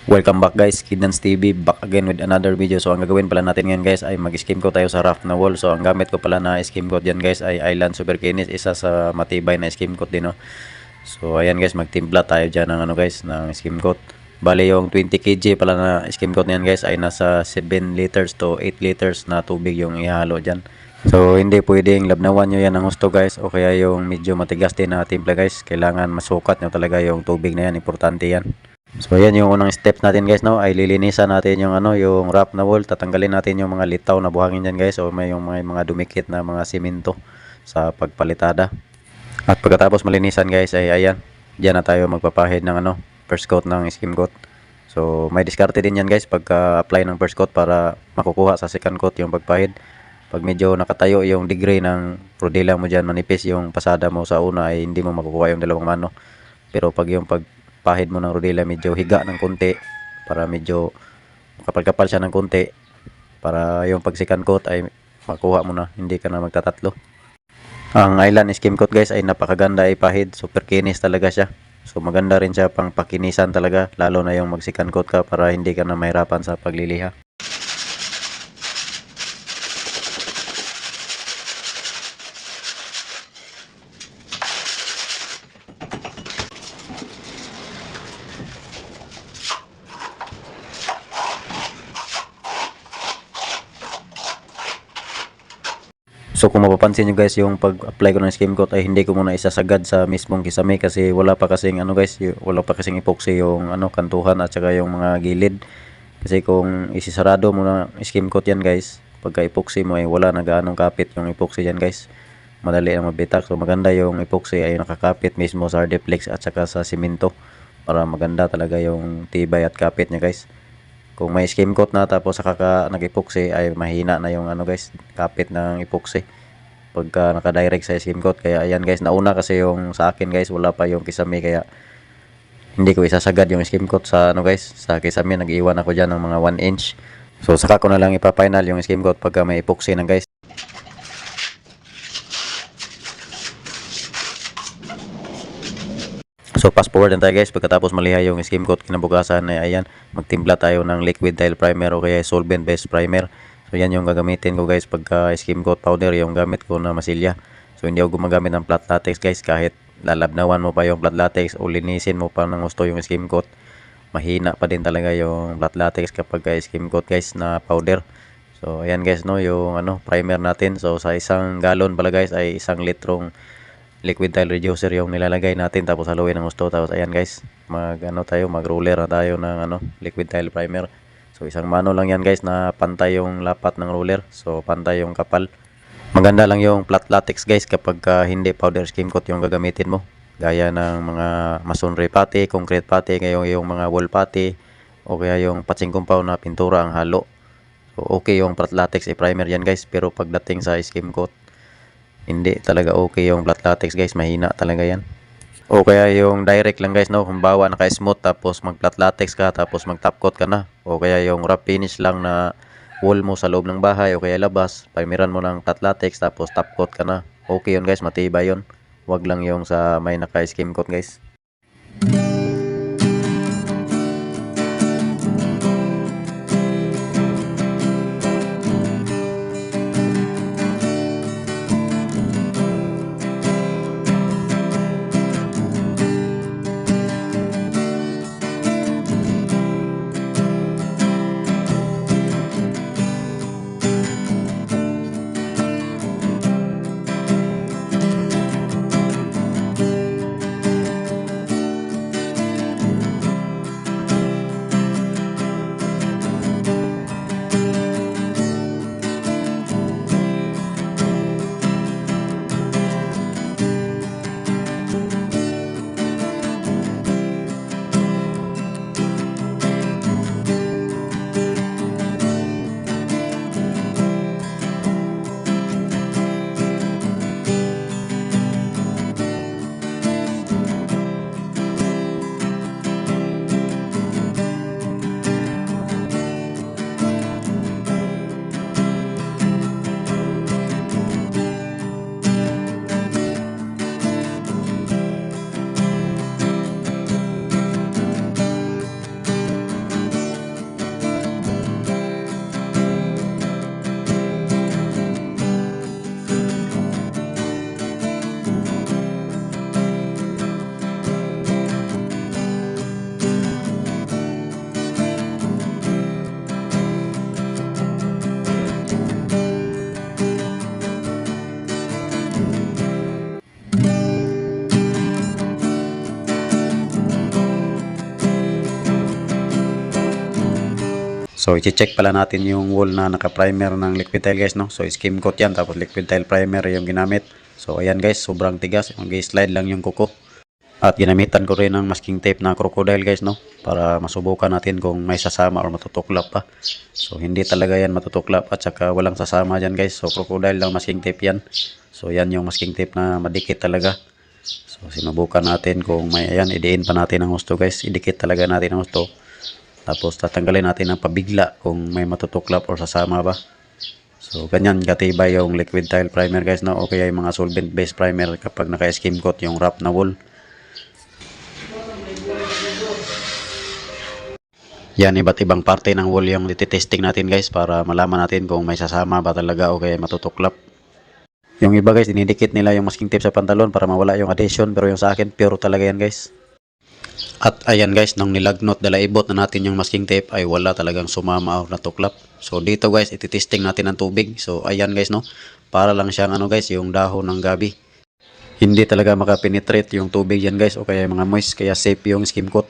Welcome back guys, Kidnans TV, back again with another video. So ang gagawin pala natin ngayon guys ay mag-skim coat tayo sa rough na wall. So ang gamit ko pala na skim coat dyan guys ay Island Super Kinis, isa sa matibay na skim coat din, no? So ayan guys, magtimpla tayo dyan ng guys, ng skim coat. Bali yung 20 kg pala na skim coat niyan guys ay nasa 7 liters to 8 liters na tubig yung ihalo dyan. So hindi pwedeng labnawan nyo yan ng gusto guys, o kaya yung medyo matigas din na timpla guys. Kailangan masukat nyo talaga yung tubig na yan, importante yan. So ayan yung unang steps natin guys, no, ay lilinisan natin yung yung wrap na wall. Tatanggalin natin yung mga litaw na buhangin diyan guys, o may yung mga dumikit na mga simento sa pagpalitada. At pagkatapos malinisan guys ay ayan, diyan na tayo magpapahid ng first coat ng skim coat. So may diskarte din yan guys pagka-apply ng first coat para makukuha sa second coat yung pagpahid. Pag medyo nakatayo yung degree ng rodela mo diyan, manipis yung pasada mo sa una, ay hindi mo makukuha yung dalawang mano. Pero pag yung pahid mo ng rodela medyo higa ng konti, para medyo kapal-kapal siya ng konti, para yung pag second coat ay makuha mo na, hindi ka na magtatatlo. Ang Island skim coat guys ay napakaganda ipahid, super kinis talaga siya. So maganda rin siya pang pakinisan talaga, lalo na yung mag second coat ka, para hindi ka na mahirapan sa pagliliha. So kung mapapansin nyo guys, yung pag-apply ko ng skim coat ay hindi ko muna isasagad sa mismong kisame, kasi wala pa kasing guys, wala pa kasing epoxy yung kantuhan at saka yung mga gilid. Kasi kung isisarado mo na skim coat yan guys, pagka epoxy mo ay wala na gaanong kapit yung epoxy yan guys. Madali na mabitak. So maganda yung epoxy ay nakakapit mismo sa hardeflex at saka sa simento, para maganda talaga yung tibay at kapit niya guys. Kung may skim coat na tapos saka nag-epoxy ay mahina na yung guys, kapit ng epoxy pagka naka-direct sa skim coat. Kaya ayan guys, nauna kasi yung sa akin guys, wala pa yung kisame, kaya hindi ko isasagad yung skim coat sa guys, sa kisame. Nag-iwan ako diyan ng mga 1 inch. So saka ko na lang ipa-final yung skim coat pagka may epoxy na guys. So fast forward na tayo guys, pagkatapos maliha yung skim coat, kinabukasan ay ayan, magtimpla tayo ng liquid tile primer o kaya solvent based primer. So yan yung gagamitin ko guys pagka skim coat powder, yung gamit ko na masilya. So hindi ako gumagamit ng flat latex guys, kahit lalabnawan mo pa yung flat latex o linisin mo pa ng gusto yung skim coat, mahina pa din talaga yung flat latex kapag skim coat guys na powder. So ayan guys, no, yung primer natin. So sa isang galon pala guys ay 1 litrong liquid tile reducer yung nilalagay natin, tapos haluin ng gusto. Tapos ayan guys, mag roller na tayo ng liquid tile primer. So isang mano lang yan guys, na pantay yung lapat ng roller, so pantay yung kapal. Maganda lang yung flat latex guys kapag hindi powder skim coat yung gagamitin mo, gaya ng mga masonry pati, concrete pati, ngayon yung mga wall pati, o kaya yung patching compound na pintura ang halo. So okay yung flat latex primer yan guys, pero pagdating sa skim coat, hindi talaga okay yung flat latex guys, mahina talaga yan. O kaya yung direct lang guys, no, kumbawa naka-smooth tapos mag flat latex ka tapos mag top coat ka na, o kaya yung wrap finish lang na wall mo sa loob ng bahay o kaya labas, pamiran mo ng flat latex tapos top coat ka na, okay yun guys, matibay yun. Wag lang yung sa may naka-skim coat guys. So i-check pala natin yung wall na naka-primer ng liquid tile guys, no. So skim coat yan, tapos liquid tile primer yung ginamit. So ayan guys, sobrang tigas, mag-slide lang yung kuko. At ginamitan ko rin ng masking tape na crocodile guys, no, para masubukan natin kung may sasama or matutuklap pa. So hindi talaga yan matutuklap at saka walang sasama dyan guys. So crocodile lang masking tape yan. So yan yung masking tape na madikit talaga. So sinubukan natin kung may, ayan, idiin pa natin ang husto guys. Idikit talaga natin ang husto. Tapos tatanggalin natin ang pabigla kung may matutuklap or sasama ba. So ganyan katibay yung liquid tile primer guys, no, o kaya yung mga solvent based primer kapag naka-skim coat yung wrap na wall. Yan, iba't ibang parte ng wall yung ititesting natin guys para malaman natin kung may sasama ba talaga o kaya matutuklap. Yung iba guys, dinidikit nila yung masking tape sa pantalon para mawala yung adhesion, pero yung sa akin pure talaga yan guys. At ayan guys, nung nilagnot dalaibot na natin yung masking tape ay wala talagang sumama o natuklap. So dito guys, ititesting natin ang tubig. So ayan guys, no, para lang siyang ano guys, yung dahon ng gabi. Hindi talaga makapenetrate yung tubig yan guys o kaya mga moist, kaya safe yung skim coat.